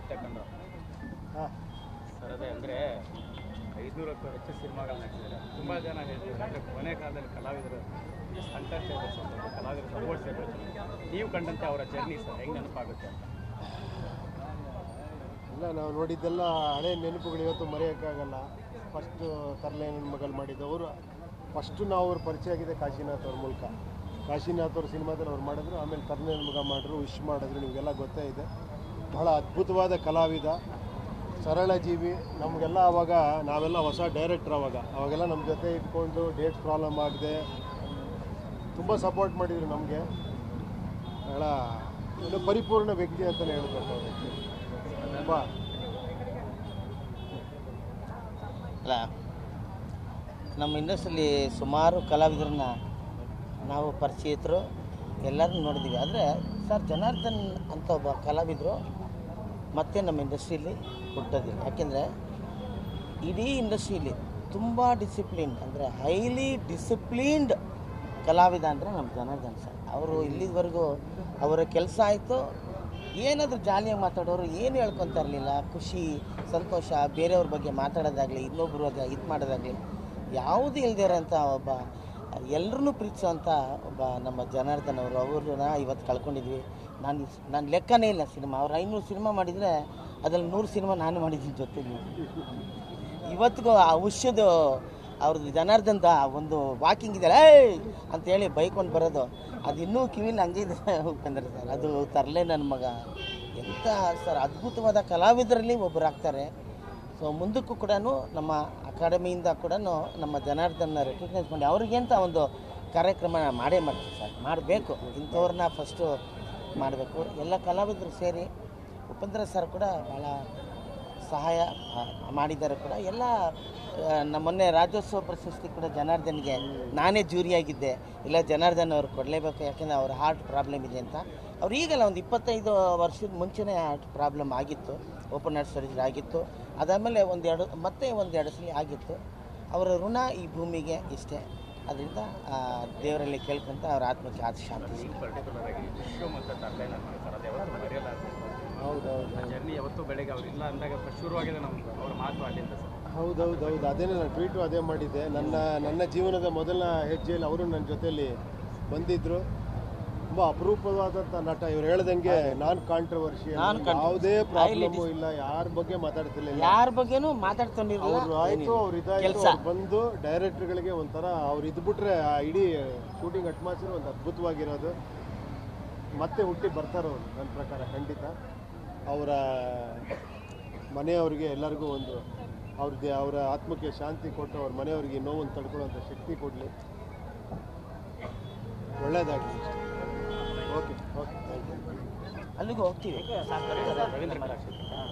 ಮತ್ತೆ ಕಂಡು ಹಾಂ ಸರ್ ಅದೇ ಅಂದರೆ 500ಕ್ಕೂ ಹೆಚ್ಚು ಸಿನಿಮಾಗಳು ನಡೆಸಿದ್ದಾರೆ. ತುಂಬ ಜನ ಹೇಳ್ತಿದ್ದಾರೆ ಅಂದರೆ ಕೊನೆ ಕಾಲದಲ್ಲಿ ಕಲಾವಿದರು ಅಂಟರ್ಟೇನರ್ಸ್ ಅಂತ ಕಲಾವಿದರು ಸಪೋರ್ಟ್ ಸಿಗಬೇಕು. ನೀವು ಕಂಡಂತೆ ಅವರ ಜರ್ನಿ ಸರ್ ಹೆಂಗೆ ನೆನಪಾಗುತ್ತೆ ಅಂತ? ಇಲ್ಲ, ನಾವು ನೋಡಿದ್ದೆಲ್ಲ ಹಳೆ ನೆನಪುಗಳು ಇವತ್ತು ಮರೆಯೋಕ್ಕಾಗಲ್ಲ. ಫಸ್ಟು ತರಲೆ ನನ್ನ ಮಗಳು ಮಾಡಿದ್ದವರು ಫಸ್ಟು ನಾವು ಅವ್ರ ಪರಿಚಯ ಆಗಿದೆ ಕಾಶಿನಾಥ್ ಅವ್ರ ಮೂಲಕ. ಕಾಶಿನಾಥ್ ಅವ್ರ ಸಿನಿಮಾದಲ್ಲಿ ಅವ್ರು ಮಾಡಿದ್ರು, ಆಮೇಲೆ ತರಲೆ ನನ್ನ ಮಗ ಮಾಡಿದ್ರು, ವಿಶ್ ಮಾಡಿದ್ರು, ನಿಮಗೆಲ್ಲ ಗೊತ್ತೇ ಇದೆ. ಬಹಳ ಅದ್ಭುತವಾದ ಕಲಾವಿದ, ಸರಳ ಜೀವಿ. ನಮಗೆಲ್ಲ ಆವಾಗ ನಾವೆಲ್ಲ ಹೊಸ ಡೈರೆಕ್ಟ್ರ್ ಅವಾಗೆಲ್ಲ ನಮ್ಮ ಜೊತೆ ಇಟ್ಕೊಂಡು ಡೇಟ್ ಪ್ರಾಬ್ಲಮ್ ಆಗದೆ ತುಂಬ ಸಪೋರ್ಟ್ ಮಾಡಿದರು ನಮಗೆ. ಬಹಳ ಒಂದು ಪರಿಪೂರ್ಣ ವ್ಯಕ್ತಿ ಅಂತಲೇ ಹೇಳ್ಬೇಕು ಅವ್ರಿಗೆ. ತುಂಬ ಅಲ್ಲ, ನಮ್ಮ ಇಂಡಸ್ಟ್ರಿಯಲ್ಲಿ ಸುಮಾರು ಕಲಾವಿದರನ್ನ ನಾವು ಪರಿಚಯಿತರು ಎಲ್ಲರೂ ನೋಡಿದ್ದೀವಿ. ಆದರೆ ಸರ್ ಜನಾರ್ದನ್ ಅಂತ ಒಬ್ಬ ಕಲಾವಿದರು ಮತ್ತೆ ನಮ್ಮ ಇಂಡಸ್ಟ್ರಿಯಲ್ಲಿ ಹುಟ್ಟೋದಿಲ್ಲ. ಯಾಕೆಂದರೆ ಇಡೀ ಇಂಡಸ್ಟ್ರಿಯಲ್ಲಿ ತುಂಬ ಡಿಸಿಪ್ಲಿನ್ ಅಂದರೆ ಹೈಲಿ ಡಿಸಿಪ್ಲಿನ್ಡ್ ಕಲಾವಿದ ಅಂದರೆ ನಮ್ಮ ಜನಾರ್ದನ್ ಸರ್. ಅವರು ಇಲ್ಲಿವರೆಗೂ ಅವರ ಕೆಲಸ ಆಯಿತು, ಏನಾದರೂ ಜಾಲಿಯಾಗಿ ಮಾತಾಡೋರು, ಏನು ಹೇಳ್ಕೊತಾ ಇರಲಿಲ್ಲ. ಖುಷಿ ಸಂತೋಷ ಬೇರೆಯವ್ರ ಬಗ್ಗೆ ಮಾತಾಡೋದಾಗಲಿ, ಇನ್ನೊಬ್ಬರು ಇದು ಮಾಡೋದಾಗಲಿ ಯಾವುದೂ ಇಲ್ಲದೇ ಇರೋಂಥ ಒಬ್ಬ ಎಲ್ಲರೂ ಪ್ರೀತಿಸೋಂಥ ಒಬ್ಬ ನಮ್ಮ ಜನಾರ್ದನ್ ಅವರು. ಅವ್ರನ್ನ ಇವತ್ತು ಕಳ್ಕೊಂಡಿದ್ವಿ. ನಾನು ಲೆಕ್ಕನೇ ಇಲ್ಲ ಸಿನಿಮಾ. ಅವ್ರು 500 ಸಿನಿಮಾ ಮಾಡಿದರೆ ಅದ್ರಲ್ಲಿ 100 ಸಿನಿಮಾ ನಾನು ಮಾಡಿದ್ದೀನಿ ಜೊತೆಲಿ. ಇವತ್ತಿಗೂ ಆ ಹುಷ್ಯದು ಅವ್ರದ್ದು ಜನಾರ್ದನ್ದ ಒಂದು ವಾಕಿಂಗ್ ಇದೆಯಲ್ಲ ಅಂತೇಳಿ ಬೈಕೊಂಡು ಬರೋದು, ಅದು ಇನ್ನೂ ಕಿವಿಲಿ ಹಂಗಿದೆ ಉಪೇಂದ್ರ ಸರ್. ಅದು ತರಲೆ ನನ್ನ ಮಗ ಎಂಥ ಸರ್ ಅದ್ಭುತವಾದ ಕಲಾವಿದರಲ್ಲಿ ಒಬ್ಬರಾಗ್ತಾರೆ. ಸೊ ಮುಂದಕ್ಕೂ ಕೂಡ ನಮ್ಮ ಅಕಾಡೆಮಿಯಿಂದ ಕೂಡ ನಮ್ಮ ಜನಾರ್ದನ್ನ ರೆಕಗ್ನೈಸ್ ಮಾಡಿ ಅವ್ರಿಗೆ ಅಂತ ಒಂದು ಕಾರ್ಯಕ್ರಮ ಮಾಡೇ ಮಾಡ್ತೀವಿ ಸರ್. ಮಾಡಬೇಕು, ಇಂಥವ್ರನ್ನ ಫಸ್ಟು ಮಾಡಬೇಕು. ಎಲ್ಲ ಕಲಾವಿದರು ಸೇರಿ ಉಪೇಂದ್ರ ಸರ್ ಕೂಡ ಭಾಳ ಸಹಾಯ ಮಾಡಿದ್ದಾರೆ ಕೂಡ. ಎಲ್ಲ ಮೊನ್ನೆ ರಾಜ್ಯೋತ್ಸವ ಪ್ರಶಸ್ತಿ ಕೂಡ ಜನಾರ್ದನ್ಗೆ ನಾನೇ ಜೂರಿಯಾಗಿದ್ದೆ. ಇಲ್ಲ ಜನಾರ್ದನ್ ಅವ್ರು ಕೊಡಲೇಬೇಕು, ಯಾಕೆಂದರೆ ಅವ್ರ ಹಾರ್ಟ್ ಪ್ರಾಬ್ಲಮ್ ಇದೆ ಅಂತ. ಅವ್ರು ಈಗಲ್ಲ ಒಂದು 25 ವರ್ಷದ ಮುಂಚೆನೇ ಹಾರ್ಟ್ ಪ್ರಾಬ್ಲಮ್ ಆಗಿತ್ತು, ಓಪನ್ ಹಾರ್ಟ್ ಸರ್ಜರಿ ಆಗಿತ್ತು. ಅದಾದಮೇಲೆ ಒಂದೆರಡು ಸಲ ಆಗಿತ್ತು. ಅವರ ಋಣ ಈ ಭೂಮಿಗೆ ಇಷ್ಟೇ. ಅದರಿಂದ ದೇವರಲ್ಲಿ ಕೇಳ್ಕೊಂತ ಅವ್ರ ಆತ್ಮಕ್ಕೆ ಶಾಂತಿ. ಪರ್ಟಿಕ್ಯುಲರ್ ಆಗಿ ವಿಶ್ವ ಮತ್ತು ತರಲೆ ನನ್ನ ಮಗ ಸರ್ ಅದು ಯಾವತ್ತೂ ಮರೆಯಲಾಗದು. ಹೌದೌದು, ಆ ಜರ್ನಿ ಯಾವತ್ತೂ ಬೆಳಗ್ಗೆ ಅವ್ರು ಇಲ್ಲ ಅಂದಾಗ ಶುರುವಾಗಿದೆ ನಮ್ಗೆ ಅವ್ರ ಮಾತು ಅಲ್ಲಿಂದ ಸರ್. ಹೌದೌದು, ಅದೇನೇ ನಾನು ಟ್ವೀಟು ಅದೇ ಮಾಡಿದ್ದೆ. ನನ್ನ ಜೀವನದ ಮೊದಲ ಹೆಜ್ಜೆಯಲ್ಲಿ ಅವರು ನನ್ನ ಜೊತೆಯಲ್ಲಿ ಬಂದಿದ್ದರು. ತುಂಬ ಅಪರೂಪವಾದಂಥ ನಟ. ಇವ್ರು ಹೇಳ್ದಂಗೆ ನಾನ್ ಕಾಂಟ್ರವರ್ಷಿಯಲ್, ಯಾವುದೇ ಪ್ರಾಬ್ಲಮ್ಮು ಇಲ್ಲ, ಯಾರ ಬಗ್ಗೆ ಮಾತಾಡ್ತಿಲ್ಲ, ಯಾರ ಬಗ್ಗೆನೂ ಮಾತಾಡ್ಕೊಂಡಿರಲಿಲ್ಲ. ಅವ್ರು ಆಯಿತು, ಅವ್ರು ಇದಾಯಿತು, ಅವ್ರು ಬಂದು ಡೈರೆಕ್ಟ್ರುಗಳಿಗೆ ಒಂಥರ ಅವ್ರು ಇದ್ಬಿಟ್ರೆ ಆ ಇಡೀ ಶೂಟಿಂಗ್ ಅಟ್ಮಾಸ್ಫಿಯರ್ ಒಂದು ಅದ್ಭುತವಾಗಿರೋದು. ಮತ್ತೆ ಹುಟ್ಟಿ ಬರ್ತಾರೆ ಅವರು ನನ್ನ ಪ್ರಕಾರ ಖಂಡಿತ. ಅವರ ಮನೆಯವ್ರಿಗೆ ಎಲ್ಲರಿಗೂ ಒಂದು ಅವರ ಆತ್ಮಕ್ಕೆ ಶಾಂತಿ ಕೊಟ್ಟು ಅವ್ರ ಮನೆಯವ್ರಿಗೆ ನೋವನ್ನು ತಡ್ಕೊಳ್ಳೋಂಥ ಶಕ್ತಿ ಕೊಡಲಿ. ಒಳ್ಳೆಯದಾಗಲಿ. Okay, thank you. ಅಲ್ಲಿಗೂ ಹೋಗ್ತೀವಿ. ರವೀಂದ್ರ ಕಲಾಕ್ಷೇತ್ರ